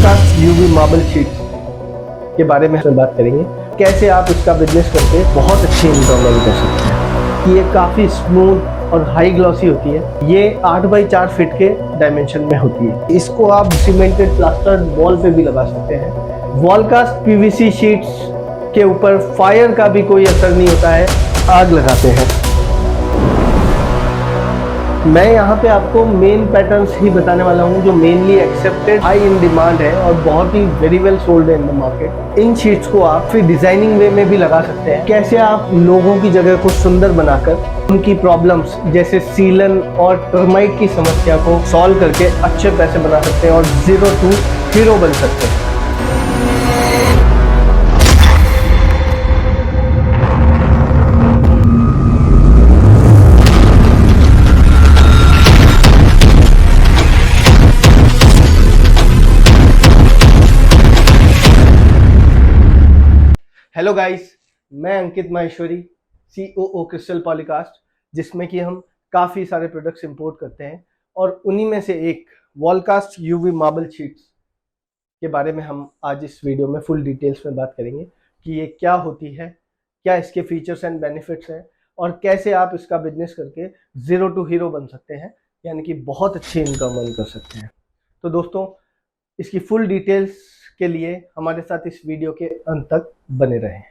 वॉलकास्ट UV marble sheet के बारे में हम बात करेंगे। कैसे आप इसका बिजनेस करके बहुत अच्छी इनकम अर्न कर सकते हैं। ये काफ़ी स्मूथ और हाई ग्लॉसी होती है। ये 8 बाई 4 फीट के डायमेंशन में होती है। इसको आप सीमेंटेड प्लास्टर्ड वॉल पे भी लगा सकते हैं। वॉलकास्ट पीवीसी शीट्स के ऊपर फायर का भी कोई असर नहीं होता है, आग लगाते हैं। मैं यहाँ पे आपको मेन पैटर्न्स ही बताने वाला हूँ जो mainly accepted, high in demand है और बहुत ही वेरी वेल सोल्ड है in the market. In sheets को आप फिर डिजाइनिंग वे में भी लगा सकते हैं। कैसे आप लोगों की जगह को सुंदर बनाकर उनकी प्रॉब्लम्स जैसे सीलन और टर्माइट की समस्या को सॉल्व करके अच्छे पैसे बना सकते हैं और 0 to हीरो बन सकते हैं। हेलो गाइस, मैं अंकित माहेश्वरी, COO क्रिस्टल पॉलीकास्ट, जिसमें कि हम काफ़ी सारे प्रोडक्ट्स इंपोर्ट करते हैं और उन्हीं में से एक वॉलकास्ट यूवी मार्बल शीट्स के बारे में हम आज इस वीडियो में फुल डिटेल्स में बात करेंगे कि ये क्या होती है, क्या इसके फीचर्स एंड बेनिफिट्स हैं और कैसे आप इसका बिजनेस करके 0 to हीरो बन सकते हैं, यानी कि बहुत अच्छी इनकम अर्न कर सकते हैं। तो दोस्तों, इसकी फुल डिटेल्स के लिए हमारे साथ इस वीडियो के अंत तक बने रहें।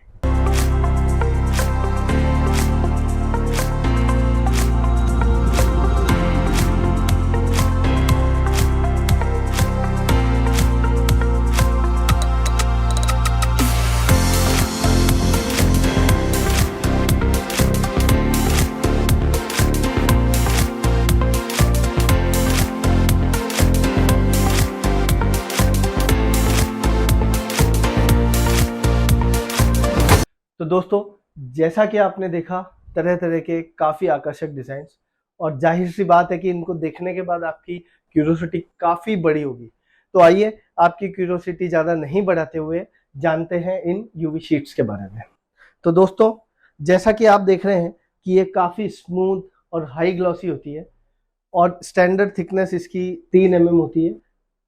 तो दोस्तों, जैसा कि आपने देखा, तरह तरह के काफ़ी आकर्षक डिज़ाइंस, और जाहिर सी बात है कि इनको देखने के बाद आपकी क्यूरियोसिटी काफ़ी बड़ी होगी। तो आइए, आपकी क्यूरियोसिटी ज़्यादा नहीं बढ़ाते हुए जानते हैं इन यूवी शीट्स के बारे में। तो दोस्तों, जैसा कि आप देख रहे हैं कि ये काफ़ी स्मूथ और हाई ग्लॉसी होती है और स्टैंडर्ड थिकनेस इसकी 3 mm होती है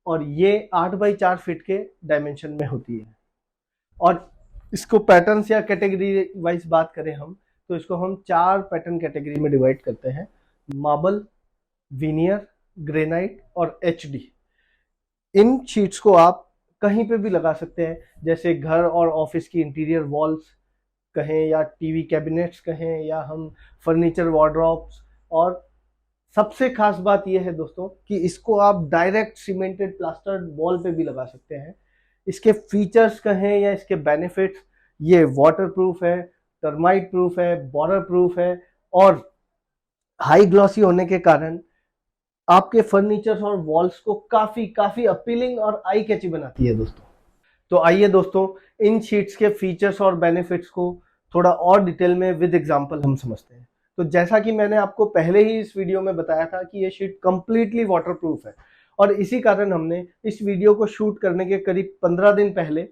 और ये 8 बाई 4 फीट के डायमेंशन में होती है। और इसको पैटर्न्स या कैटेगरी वाइज बात करें हम, तो इसको हम 4 पैटर्न कैटेगरी में डिवाइड करते हैं: मार्बल, विनियर, ग्रेनाइट और HD। इन शीट्स को आप कहीं पे भी लगा सकते हैं, जैसे घर और ऑफिस की इंटीरियर वॉल्स कहें या टीवी कैबिनेट्स कहें या हम फर्नीचर वार्डरोब्स। और सबसे खास बात यह है दोस्तों कि इसको आप डायरेक्ट सीमेंटेड प्लास्टर्ड वॉल पे भी लगा सकते हैं। इसके फीचर्स कहें या इसके बेनिफिट्स, ये वाटर प्रूफ है, टर्माइट प्रूफ है, बॉर्डर प्रूफ है और हाई ग्लॉसी होने के कारण आपके फर्नीचर और वॉल्स को काफी अपीलिंग और आई कैची बनाती है दोस्तों। तो आइए दोस्तों, इन शीट्स के फीचर्स और बेनिफिट्स को थोड़ा और डिटेल में विद एग्जांपल हम समझते हैं। तो जैसा कि मैंने आपको पहले ही इस वीडियो में बताया था कि ये शीट कंप्लीटली वाटरप्रूफ है और इसी कारण हमने इस वीडियो को शूट करने के करीब 15 दिन पहले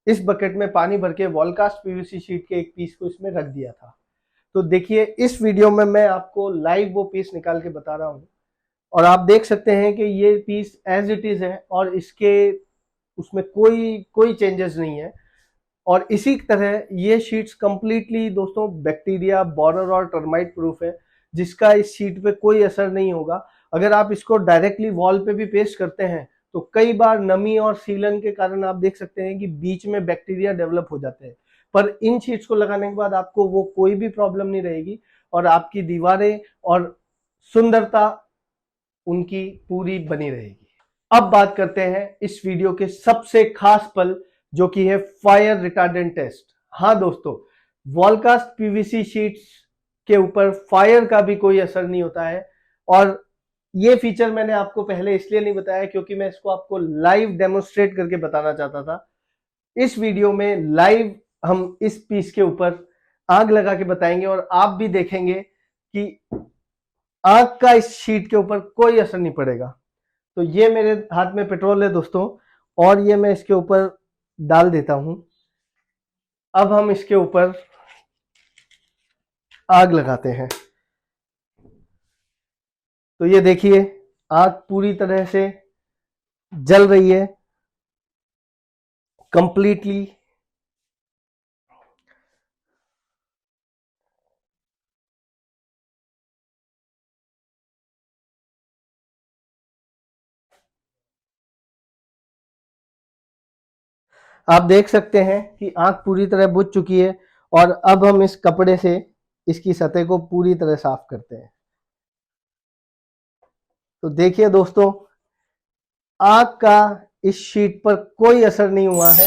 इस बकेट में पानी भर के वॉलकास्ट पीवीसी शीट के एक पीस को इसमें रख दिया था। तो देखिए, इस वीडियो में मैं आपको लाइव वो पीस निकाल के बता रहा हूँ और आप देख सकते हैं कि ये पीस एज इट इज है और इसके उसमें कोई चेंजेस नहीं है। और इसी तरह ये शीट्स कंप्लीटली दोस्तों बैक्टीरिया, बॉर्डर और टर्माइट प्रूफ है, जिसका इस शीट पे कोई असर नहीं होगा। अगर आप इसको डायरेक्टली वॉल पे भी पेस्ट करते हैं तो कई बार नमी और सीलन के कारण आप देख सकते हैं कि बीच में बैक्टीरिया डेवलप हो जाते हैं, पर इन शीट्स को लगाने के बाद आपको वो कोई भी प्रॉब्लम नहीं रहेगी और आपकी दीवारें और सुंदरता उनकी पूरी बनी रहेगी। अब बात करते हैं इस वीडियो के सबसे खास पल, जो कि है फायर रिटार्डेंट टेस्ट। हाँ दोस्तों, वॉलकास्ट पीवीसी शीट्स के ऊपर फायर का भी कोई असर नहीं होता है और ये फीचर मैंने आपको पहले इसलिए नहीं बताया क्योंकि मैं इसको आपको लाइव डेमोन्स्ट्रेट करके बताना चाहता था। इस वीडियो में लाइव हम इस पीस के ऊपर आग लगा के बताएंगे और आप भी देखेंगे कि आग का इस शीट के ऊपर कोई असर नहीं पड़ेगा। तो ये मेरे हाथ में पेट्रोल है दोस्तों और ये मैं इसके ऊपर डाल देता हूं। अब हम इसके ऊपर आग लगाते हैं। तो ये देखिए, आग पूरी तरह से जल रही है कंप्लीटली आप देख सकते हैं कि आंख पूरी तरह बुझ चुकी है और अब हम इस कपड़े से इसकी सतह को पूरी तरह साफ करते हैं। तो देखिए दोस्तों, आंख का इस शीट पर कोई असर नहीं हुआ है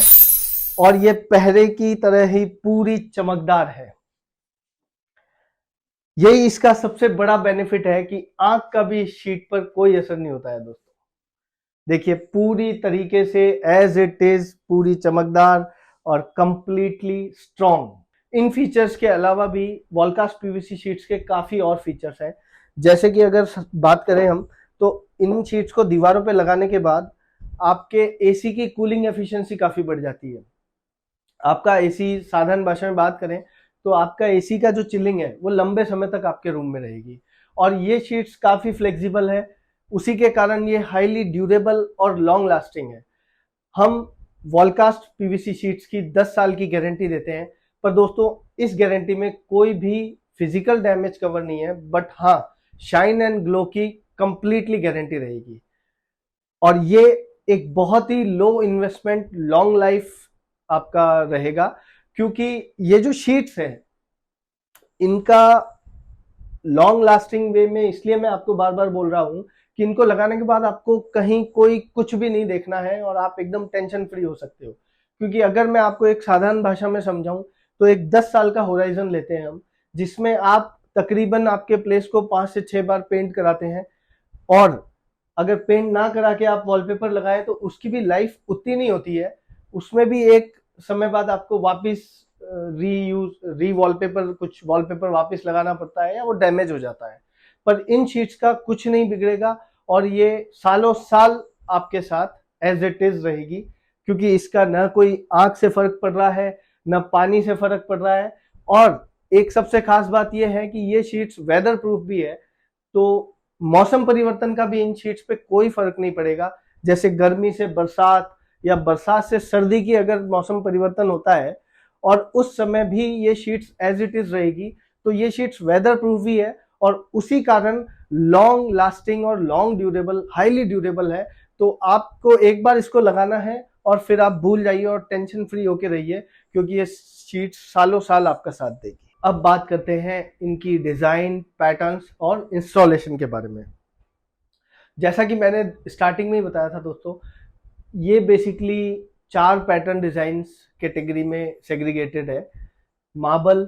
और ये पहले की तरह ही पूरी चमकदार है। यही इसका सबसे बड़ा बेनिफिट है कि आंख का भी इस शीट पर कोई असर नहीं होता है दोस्तों। देखिए पूरी तरीके से एज इट इज, पूरी चमकदार और कंप्लीटली स्ट्रॉन्ग। इन फीचर्स के अलावा भी वॉलकास्ट पीवीसी शीट्स के काफी और फीचर्स हैं। जैसे कि अगर बात करें हम, तो इन शीट्स को दीवारों पे लगाने के बाद आपके एसी की कूलिंग एफिशिएंसी काफी बढ़ जाती है। आपका एसी, साधारण भाषा में बात करें तो आपका एसी का जो चिलिंग है वो लंबे समय तक आपके रूम में रहेगी। और ये शीट्स काफी फ्लेक्सिबल है, उसी के कारण ये हाईली ड्यूरेबल और लॉन्ग लास्टिंग है। हम वॉलकास्ट पीवीसी शीट्स की 10 साल की गारंटी देते हैं, पर दोस्तों इस गारंटी में कोई भी फिजिकल डैमेज कवर नहीं है, बट हाँ शाइन एंड ग्लो की कंप्लीटली गारंटी रहेगी। और ये एक बहुत ही लो इन्वेस्टमेंट लॉन्ग लाइफ आपका रहेगा, क्योंकि ये जो शीट्स है इनका लॉन्ग लास्टिंग वे में, इसलिए मैं आपको बार बार बोल रहा हूं कि इनको लगाने के बाद आपको कहीं कोई कुछ भी नहीं देखना है और आप एकदम टेंशन फ्री हो सकते हो। क्योंकि अगर मैं आपको एक साधारण भाषा में समझाऊं तो एक 10 साल का होराइजन लेते हैं हम, जिसमें आप तकरीबन आपके प्लेस को 5 से 6 बार पेंट कराते हैं, और अगर पेंट ना करा के आप वॉलपेपर लगाए तो उसकी भी लाइफ उतनी नहीं होती है। उसमें भी एक समय बाद आपको वापस री वॉलपेपर, कुछ वॉलपेपर वापस लगाना पड़ता है या वो डैमेज हो जाता है। पर इन शीट्स का कुछ नहीं बिगड़ेगा और ये सालों साल आपके साथ एज इट इज रहेगी, क्योंकि इसका ना कोई आंख से फर्क पड़ रहा है, ना पानी से फर्क पड़ रहा है। और एक सबसे खास बात यह है कि ये शीट्स वेदर प्रूफ भी है, तो मौसम परिवर्तन का भी इन शीट्स पे कोई फर्क नहीं पड़ेगा। जैसे गर्मी से बरसात या बरसात से सर्दी की अगर मौसम परिवर्तन होता है और उस समय भी ये शीट्स एज इट इज रहेगी, तो ये शीट्स वेदर प्रूफ भी है और उसी कारण लॉन्ग लास्टिंग और लॉन्ग ड्यूरेबल, हाईली ड्यूरेबल है। तो आपको एक बार इसको लगाना है और फिर आप भूल जाइए और टेंशन फ्री होके रहिए, क्योंकि ये शीट्स सालों साल आपका साथ देगी। अब बात करते हैं इनकी डिजाइन, पैटर्न्स और इंस्टॉलेशन के बारे में। जैसा कि मैंने स्टार्टिंग में ही बताया था दोस्तों, ये बेसिकली 4 पैटर्न डिजाइन्स कैटेगरी में सेग्रीगेटेड है: मार्बल,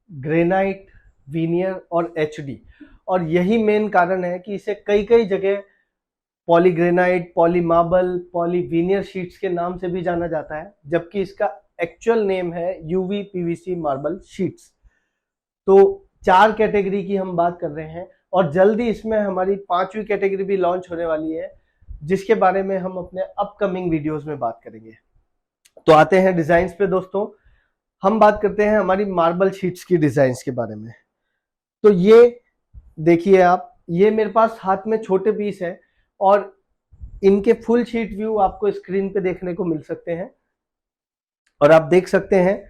ग्रेनाइट, वीनियर और एचडी। और यही मेन कारण है कि इसे कई कई जगह polygranite, poly marble, poly veneer sheets के नाम से भी जाना जाता है, जबकि इसका एक्चुअल नेम है यूवी पीवीसी मार्बल शीट्स। तो 4 कैटेगरी की हम बात कर रहे हैं और जल्दी इसमें हमारी 5वीं कैटेगरी भी लॉन्च होने वाली है, जिसके बारे में हम अपने अपकमिंग वीडियोस में बात करेंगे। तो आते हैं डिजाइन्स पे दोस्तों। हम बात करते हैं हमारी मार्बल शीट्स की डिजाइन्स के बारे में। तो ये देखिए आप, ये मेरे पास हाथ में छोटे पीस है और इनके फुल शीट व्यू आपको स्क्रीन पे देखने को मिल सकते हैं। और आप देख सकते हैं,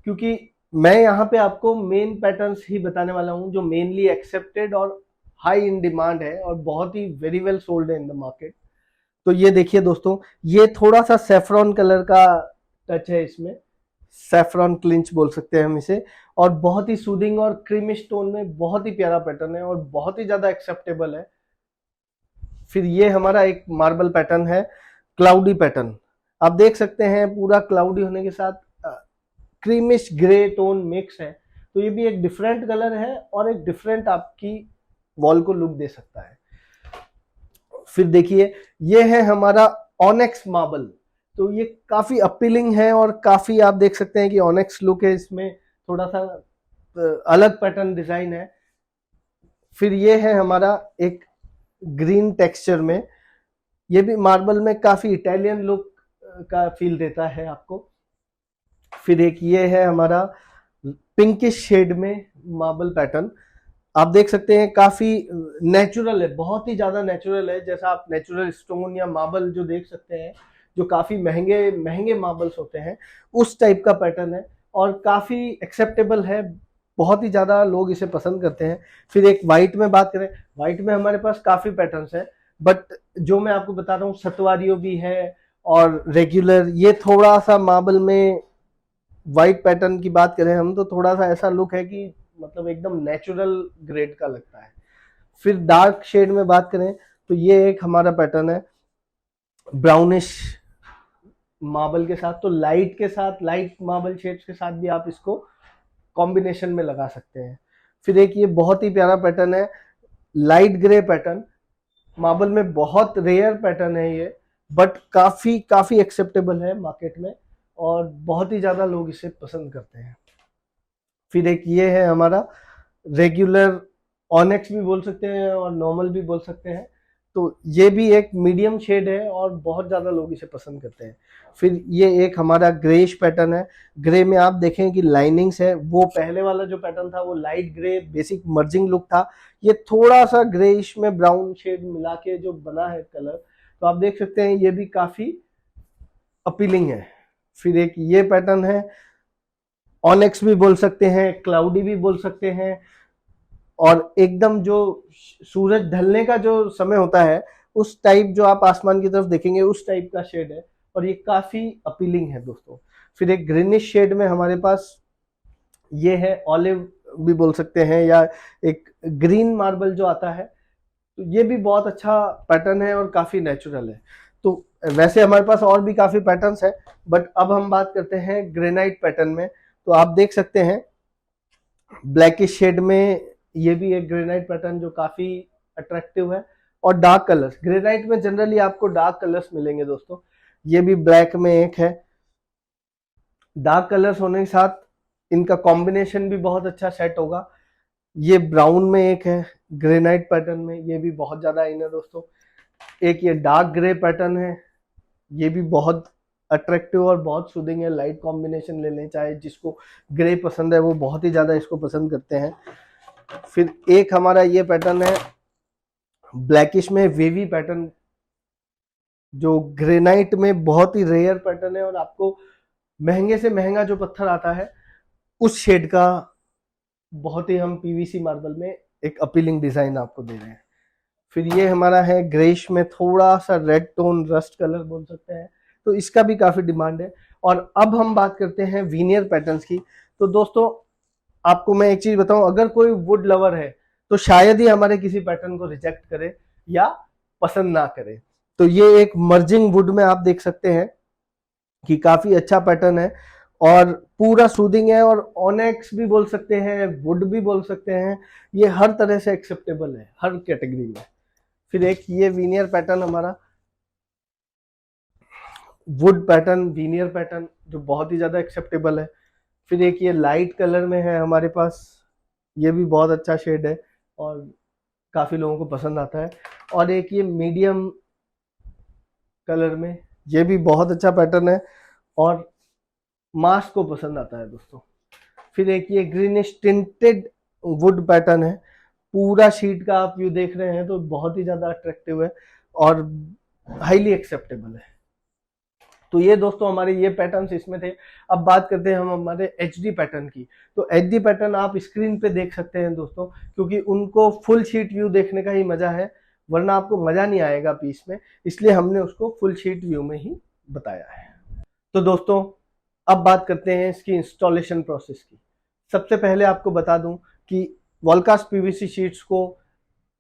क्योंकि मैं यहाँ पे आपको मेन पैटर्न्स ही बताने वाला हूँ जो मेनली एक्सेप्टेड और हाई इन डिमांड है और बहुत ही वेरी वेल सोल्ड है इन द मार्केट। तो ये देखिए दोस्तों, ये थोड़ा सा सेफ्रॉन कलर का टच है इसमें, सेफ्रॉन क्लिंच बोल सकते हैं हम इसे, और बहुत ही सूदिंग और क्रीमिश टोन में बहुत ही प्यारा पैटर्न है और बहुत ही ज्यादा एक्सेप्टेबल है। फिर ये हमारा एक मार्बल पैटर्न है, क्लाउडी पैटर्न। आप देख सकते हैं पूरा क्लाउडी होने के साथ क्रीमिश ग्रे टोन मिक्स है, तो ये भी एक डिफरेंट कलर है और एक डिफरेंट आपकी वॉल को लुक दे सकता है। फिर देखिए, ये है हमारा ऑनेक्स मार्बल। तो ये काफी अपीलिंग है और काफी आप देख सकते हैं कि ऑनेक्स लुक है इसमें, थोड़ा सा अलग पैटर्न डिजाइन है। फिर ये है हमारा एक ग्रीन टेक्सचर में, ये भी मार्बल में काफी इटालियन लुक का फील देता है आपको। फिर एक ये है हमारा पिंकिश शेड में मार्बल पैटर्न। आप देख सकते हैं काफी नेचुरल है, बहुत ही ज्यादा नेचुरल है। जैसा आप नेचुरल स्टोन या मार्बल जो देख सकते हैं, जो काफी महंगे महंगे मार्बल्स होते हैं, उस टाइप का पैटर्न है और काफी एक्सेप्टेबल है, बहुत ही ज्यादा लोग इसे पसंद करते हैं। फिर एक व्हाइट में बात करें, व्हाइट में हमारे पास काफी पैटर्न्स हैं, बट जो मैं आपको बता रहा हूँ सतवारियो भी है और रेगुलर, ये थोड़ा सा मार्बल में व्हाइट पैटर्न की बात करें हम तो थोड़ा सा ऐसा लुक है कि मतलब एकदम नेचुरल ग्रेड का लगता है। फिर डार्क शेड में बात करें तो ये एक हमारा पैटर्न है ब्राउनिश मार्बल के साथ, तो लाइट के साथ, लाइट मार्बल शेड्स के साथ भी आप इसको कॉम्बिनेशन में लगा सकते हैं। फिर एक ये बहुत ही प्यारा पैटर्न है लाइट ग्रे पैटर्न, मार्बल में बहुत रेयर पैटर्न है ये, बट काफी काफी एक्सेप्टेबल है मार्केट में और बहुत ही ज्यादा लोग इसे पसंद करते हैं। फिर एक ये है हमारा रेगुलर, ऑनेक्स भी बोल सकते हैं और नॉर्मल भी बोल सकते हैं, तो ये भी एक मीडियम शेड है और बहुत ज्यादा लोग इसे पसंद करते हैं। फिर ये एक हमारा ग्रेइश पैटर्न है, ग्रे में आप देखें कि लाइनिंग्स है, वो पहले वाला जो पैटर्न था वो light grey basic merging look था, ये थोड़ा सा ग्रेइश में ब्राउन शेड मिला के जो बना है कलर, तो आप देख सकते हैं ये भी काफी अपीलिंग है। फिर एक ये पैटर्न है, ऑनेक्स भी बोल सकते हैं, क्लाउडी भी बोल सकते हैं, और एकदम जो सूरज ढलने का जो समय होता है उस टाइप जो आप आसमान की तरफ देखेंगे उस टाइप का शेड है और ये काफी अपीलिंग है दोस्तों। फिर एक ग्रीनिश शेड में हमारे पास ये है, ऑलिव भी बोल सकते हैं, या एक ग्रीन मार्बल जो आता है, तो ये भी बहुत अच्छा पैटर्न है और काफी नेचुरल है। तो वैसे हमारे पास और भी काफी पैटर्न्स है, बट अब हम बात करते हैं ग्रेनाइट पैटर्न में। तो आप देख सकते हैं ब्लैकिश शेड में ये भी एक ग्रेनाइट पैटर्न जो काफी अट्रैक्टिव है, और डार्क कलर्स, ग्रेनाइट में जनरली आपको डार्क कलर्स मिलेंगे दोस्तों, ये भी ब्लैक में एक है, डार्क कलर्स होने के साथ इनका कॉम्बिनेशन भी बहुत अच्छा सेट होगा। ये ब्राउन में एक है ग्रेनाइट पैटर्न में, ये भी बहुत ज्यादा इन है दोस्तों। एक ये डार्क ग्रे पैटर्न है, ये भी बहुत अट्रैक्टिव और बहुत सूदिंग है, लाइट कॉम्बिनेशन ले लें, चाहे जिसको ग्रे पसंद है वो बहुत ही ज्यादा इसको पसंद करते हैं। फिर एक हमारा ये पैटर्न है ब्लैकिश में वेवी पैटर्न, जो ग्रेनाइट में बहुत ही रेयर पैटर्न है और आपको महंगे से महंगा जो पत्थर आता है उस शेड का बहुत ही हम पीवीसी मार्बल में एक अपीलिंग डिजाइन आपको दे रहे हैं। फिर ये हमारा है ग्रेइश में थोड़ा सा रेड टोन रस्ट कलर बोल सकते हैं, तो इसका भी काफी डिमांड है। और अब हम बात करते हैं वीनियर पैटर्न्स की। तो दोस्तों आपको मैं एक चीज बताऊं, अगर कोई वुड लवर है तो शायद ही हमारे किसी पैटर्न को रिजेक्ट करे या पसंद ना करे। तो ये एक मर्जिंग वुड में आप देख सकते हैं कि काफी अच्छा पैटर्न है और पूरा सूदिंग है, और ऑनेक्स भी बोल सकते हैं, वुड भी बोल सकते हैं, ये हर तरह से एक्सेप्टेबल है हर कैटेगरी में। फिर एक ये वीनियर पैटर्न हमारा, वुड पैटर्न वीनियर पैटर्न जो बहुत ही ज्यादा एक्सेप्टेबल है। फिर एक ये लाइट कलर में है हमारे पास, ये भी बहुत अच्छा शेड है और काफी लोगों को पसंद आता है। और एक ये मीडियम कलर में, ये भी बहुत अच्छा पैटर्न है और मास को पसंद आता है दोस्तों। फिर एक ये ग्रीनिश टिंटेड वुड पैटर्न है, पूरा शीट का आप व्यू देख रहे हैं तो बहुत ही ज्यादा अट्रैक्टिव है और हाईली एक्सेप्टेबल है। तो ये दोस्तों हमारे ये पैटर्न्स इसमें थे। अब बात करते हैं हम हमारे एचडी पैटर्न की। तो एचडी पैटर्न आप स्क्रीन पे देख सकते हैं दोस्तों, क्योंकि उनको फुल शीट व्यू देखने का ही मजा है, वरना आपको मजा नहीं आएगा पीस में, इसलिए हमने उसको फुल शीट व्यू में ही बताया है। तो दोस्तों अब बात करते हैं इसकी इंस्टॉलेशन प्रोसेस की। सबसे पहले आपको बता दूं कि वॉलकास्ट पीवीसी शीट्स को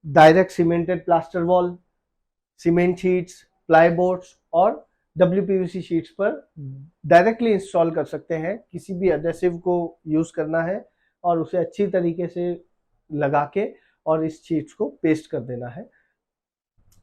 direct cemented plaster wall, cement sheets, plyboards और WPVC शीट्स पर डायरेक्टली इंस्टॉल कर सकते हैं। किसी भी एडेसिव को यूज करना है और उसे अच्छी तरीके से लगा के और इस शीट्स को पेस्ट कर देना है।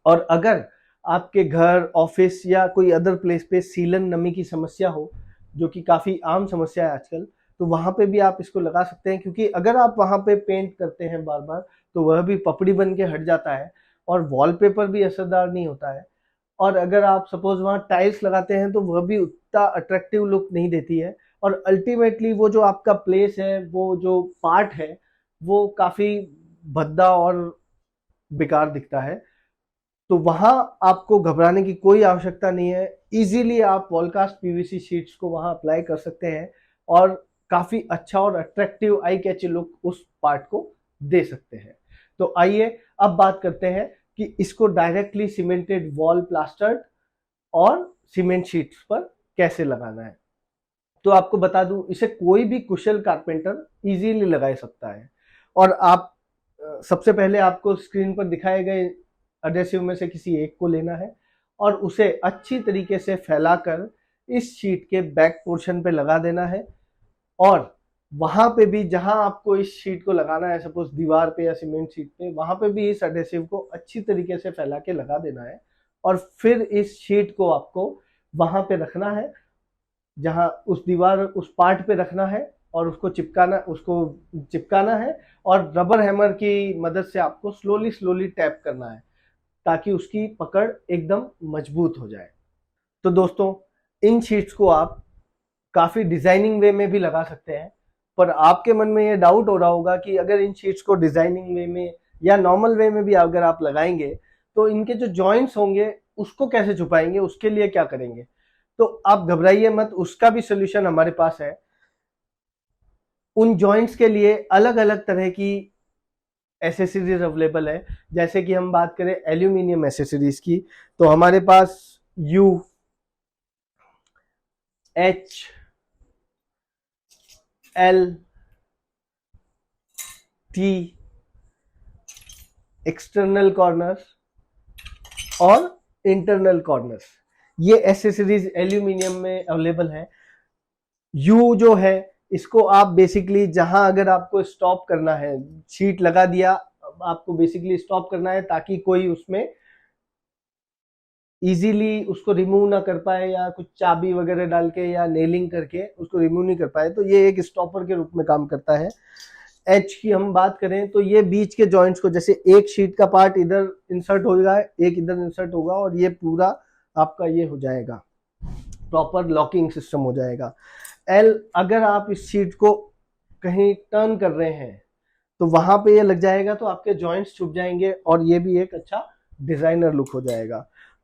और अगर आपके घर, ऑफिस या कोई अदर प्लेस पे सीलन नमी की समस्या हो, जो कि काफी आम समस्या है आजकल, तो वहां पे भी आप इसको लगा सकते हैं, क्योंकि अगर आप वहां पे पेंट करते हैं बार बार तो वह भी पपड़ी बन के हट जाता है और वॉलपेपर भी असरदार नहीं होता है। और अगर आप सपोज वहां टाइल्स लगाते हैं तो वह भी उतना अट्रैक्टिव लुक नहीं देती है, और अल्टीमेटली वो जो आपका प्लेस है, वो जो पार्ट है, वो काफी भद्दा और बेकार दिखता है। तो वहां आपको घबराने की कोई आवश्यकता नहीं है। इजीली आप वॉलकास्ट पीवीसी शीट्स को वहां अप्लाई कर सकते हैं और काफी अच्छा और अट्रैक्टिव आई कैची लुक उस पार्ट को दे सकते हैं। तो आइए अब बात करते हैं कि इसको डायरेक्टली सीमेंटेड वॉल प्लास्टर्ड और सीमेंट शीट्स पर कैसे लगाना है। तो आपको बता दूं, इसे कोई भी कुशल कारपेंटर इजीली लगा सकता है। और आप सबसे पहले आपको स्क्रीन पर दिखाए गए एडहेसिव में से किसी एक को लेना है और उसे अच्छी तरीके से फैलाकर इस शीट के बैक पोर्शन पे लगा देना है। और वहां पे भी जहां आपको इस शीट को लगाना है, सपोज दीवार पे या सीमेंट शीट पे, वहां पे भी इस एडहेसिव को अच्छी तरीके से फैला के लगा देना है। और फिर इस शीट को आपको वहां पे रखना है जहां उस दीवार उस पार्ट पे रखना है और उसको चिपकाना है और रबर हैमर की मदद से आपको स्लोली टैप करना है ताकि उसकी पकड़ एकदम मजबूत हो जाए। तो दोस्तों, इन शीट्स को आप काफी डिजाइनिंग वे में भी लगा सकते हैं, पर आपके मन में ये डाउट हो रहा होगा कि अगर इन शीट्स को डिजाइनिंग वे में या नॉर्मल वे में भी अगर आप लगाएंगे तो इनके जो जॉइंट्स होंगे उसको कैसे छुपाएंगे, उसके लिए क्या करेंगे। तो आप घबराइए मत, उसका भी सोल्यूशन हमारे पास है। उन जॉइंट्स के लिए अलग अलग तरह की एसेसरीज अवेलेबल है। जैसे कि हम बात करें एल्यूमिनियम एसेसरीज की, तो हमारे पास U, H, L, T, external corners और इंटरनल कॉर्नर्स, ये एसेसरीज एल्यूमिनियम में अवेलेबल है। यू जो है, इसको आप बेसिकली जहां अगर आपको स्टॉप करना है, शीट लगा दिया, आपको बेसिकली स्टॉप करना है ताकि कोई उसमें इजीली उसको रिमूव ना कर पाए या कुछ चाबी वगैरह डाल के या नेलिंग करके उसको रिमूव नहीं कर पाए, तो ये एक स्टॉपर के रूप में काम करता है। एच की हम बात करें तो ये बीच के जॉइंट्स को, जैसे एक शीट का पार्ट इधर इंसर्ट होगा, एक इधर इंसर्ट होगा और ये पूरा आपका ये हो जाएगा, प्रॉपर लॉकिंग सिस्टम हो जाएगा। एल, अगर आप इस शीट को कहीं टर्न कर रहे हैं तो वहां पे ये लग जाएगा तो आपके जॉइंट्स छुप जाएंगे और ये भी एक अच्छा डिजाइनर लुक हो जाएगा।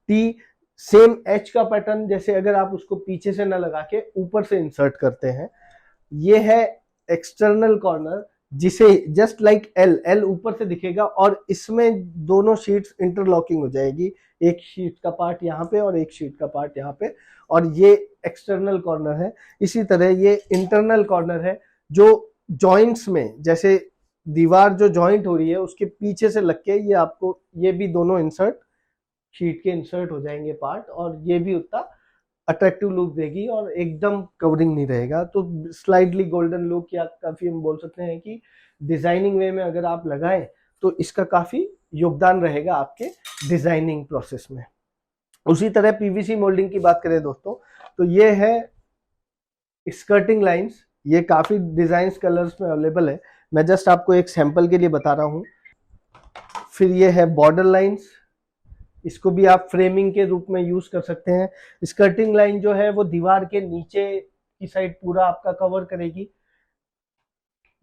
टी, सेम एच का पैटर्न, जैसे अगर आप उसको पीछे से ना लगा के ऊपर से इंसर्ट करते हैं, ये है एक्सटर्नल कॉर्नर, जिसे जस्ट लाइक एल, एल ऊपर से दिखेगा और इसमें दोनों शीट्स इंटरलॉकिंग हो जाएगी, एक शीट का पार्ट यहाँ पे और एक शीट का पार्ट यहाँ पे, और ये एक्सटर्नल कॉर्नर है। इसी तरह ये इंटरनल कॉर्नर है जो जॉइंट्स में, जैसे दीवार जो जॉइंट हो रही है उसके पीछे से लग के ये आपको, ये भी दोनों इंसर्ट शीट के इंसर्ट हो जाएंगे पार्ट, और ये भी उतना अट्रैक्टिव लुक देगी और एकदम कवरिंग नहीं रहेगा। तो स्लाइडली गोल्डन लुक, या काफी हम बोल सकते हैं कि डिजाइनिंग वे में अगर आप लगाएं तो इसका काफी योगदान रहेगा आपके डिजाइनिंग प्रोसेस में। उसी तरह पीवीसी मोल्डिंग की बात करें दोस्तों, तो ये है स्कर्टिंग लाइंस, ये काफी डिजाइन कलर्स में अवेलेबल है, मैं जस्ट आपको एक सैंपल के लिए बता रहा हूं। फिर ये है बॉर्डर लाइंस, इसको भी आप फ्रेमिंग के रूप में यूज कर सकते हैं। स्कर्टिंग लाइन जो है वो दीवार के नीचे की साइड पूरा आपका कवर करेगी।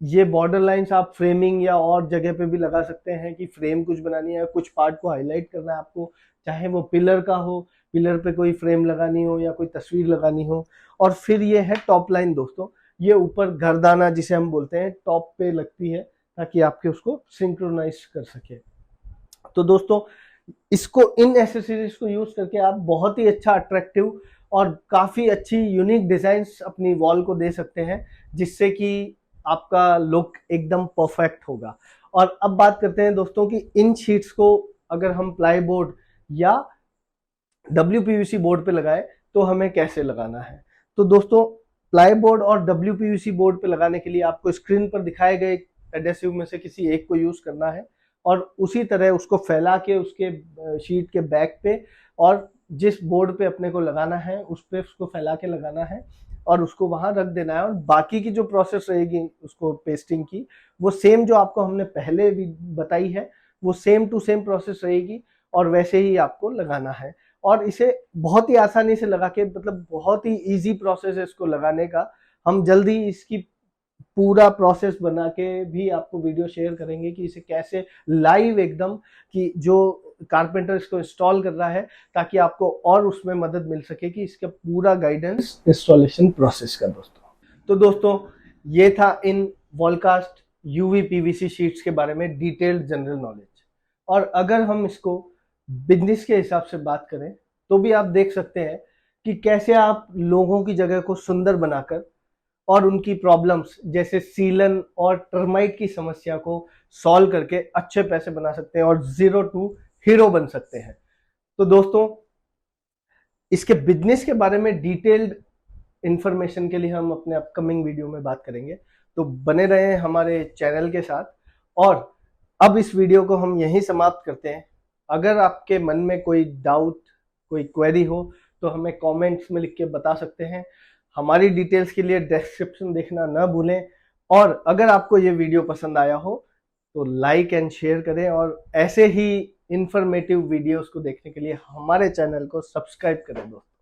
ये बॉर्डर लाइंस आप फ्रेमिंग या और जगह पे भी लगा सकते हैं कि फ्रेम कुछ बनानी है, कुछ पार्ट को हाईलाइट करना है आपको, चाहे वो पिलर का हो, पिलर पे कोई फ्रेम लगानी हो या कोई तस्वीर लगानी हो। और फिर ये है टॉप लाइन दोस्तों, ये ऊपर घरदाना जिसे हम बोलते हैं टॉप पे लगती है ताकि आपके उसको सिंक्रोनाइज कर सके। तो दोस्तों, इसको, इन एसेसरीज को यूज करके आप बहुत ही अच्छा अट्रैक्टिव और काफी अच्छी यूनिक डिजाइन्स अपनी वॉल को दे सकते हैं, जिससे कि आपका लुक एकदम परफेक्ट होगा। और अब बात करते हैं दोस्तों कि इन शीट्स को अगर हम प्लाई बोर्ड या WPVC बोर्ड पे लगाए तो हमें कैसे लगाना है। तो दोस्तों, प्लाई बोर्ड और WPVC बोर्ड पे लगाने के लिए आपको स्क्रीन पर दिखाए गए एडहेसिव में से किसी एक को यूज करना है और उसी तरह उसको फैला के उसके शीट के बैक पे और जिस बोर्ड पे अपने को लगाना है उस पे उसको फैला के लगाना है और उसको वहां रख देना है। और बाकी की जो प्रोसेस रहेगी उसको पेस्टिंग की, वो सेम जो आपको हमने पहले भी बताई है, वो सेम टू सेम प्रोसेस रहेगी और वैसे ही आपको लगाना है। और इसे बहुत ही आसानी से लगा के, मतलब बहुत ही इजी प्रोसेस है इसको लगाने का। हम जल्दी इसकी पूरा प्रोसेस बना के भी आपको वीडियो शेयर करेंगे कि इसे कैसे लाइव एकदम, कि जो कारपेंटर इसको इंस्टॉल कर रहा है, ताकि आपको और उसमें मदद मिल सके कि इसका पूरा गाइडेंस इंस्टॉलेशन प्रोसेस का। तो दोस्तों ये था इन वॉलकास्ट यूवी पीवीसी शीट्स के बारे में डिटेल्ड जनरल नॉलेज। और अगर हम इसको बिजनेस के हिसाब से बात करें तो भी आप देख सकते हैं कि कैसे आप लोगों की जगह को सुंदर बनाकर और उनकी प्रॉब्लम्स जैसे सीलन और टर्माइट की समस्या को सॉल्व करके अच्छे पैसे बना सकते हैं और 0 to हीरो बन सकते हैं। तो दोस्तों इसके बिजनेस के बारे में डिटेल्ड इंफॉर्मेशन के लिए हम अपने अपकमिंग वीडियो में बात करेंगे, तो बने रहें हमारे चैनल के साथ। और अब इस वीडियो को हम यहीं समाप्त करते हैं। अगर आपके मन में कोई डाउट, कोई क्वेरी हो तो हमें कमेंट्स में लिख के बता सकते हैं। हमारी डिटेल्स के लिए डिस्क्रिप्शन देखना ना भूलें। और अगर आपको ये वीडियो पसंद आया हो तो लाइक एंड शेयर करें, और ऐसे ही इंफॉर्मेटिव वीडियोस को देखने के लिए हमारे चैनल को सब्सक्राइब करें दोस्तों।